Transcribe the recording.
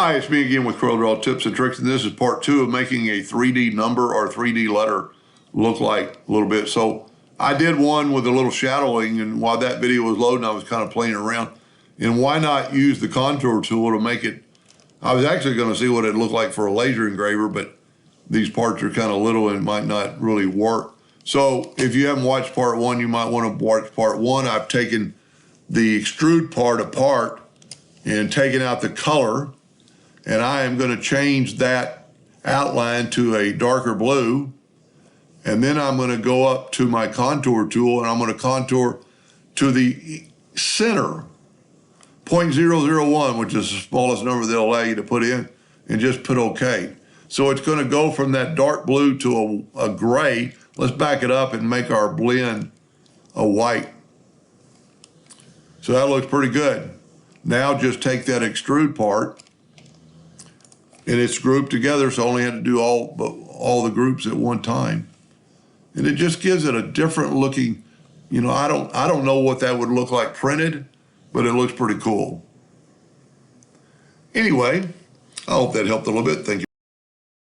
Hi, it's me again with Corel Tips and Tricks, and this is part 2 of making a 3D number or 3D letter look like a little bit. So I did one with a little shadowing, and while that video was loading, I was kind of playing around. And why not use the contour tool to make it? I was actually going to see what it looked like for a laser engraver, but these parts are kind of little and it might not really work. So if you haven't watched part 1, you might want to watch part 1. I've taken the extrude part apart and taken out the color, and I am going to change that outline to a darker blue. And then I'm going to go up to my contour tool and I'm going to contour to the center, 0.001, which is the smallest number they'll allow you to put in, and just put OK. So it's going to go from that dark blue to a gray. Let's back it up and make our blend a white. So that looks pretty good. Now just take that extrude part, and it's grouped together, so I only had to do all the groups at one time. And it just gives it a different looking, I don't know what that would look like printed, but it looks pretty cool. Anyway, I hope that helped a little bit. Thank you.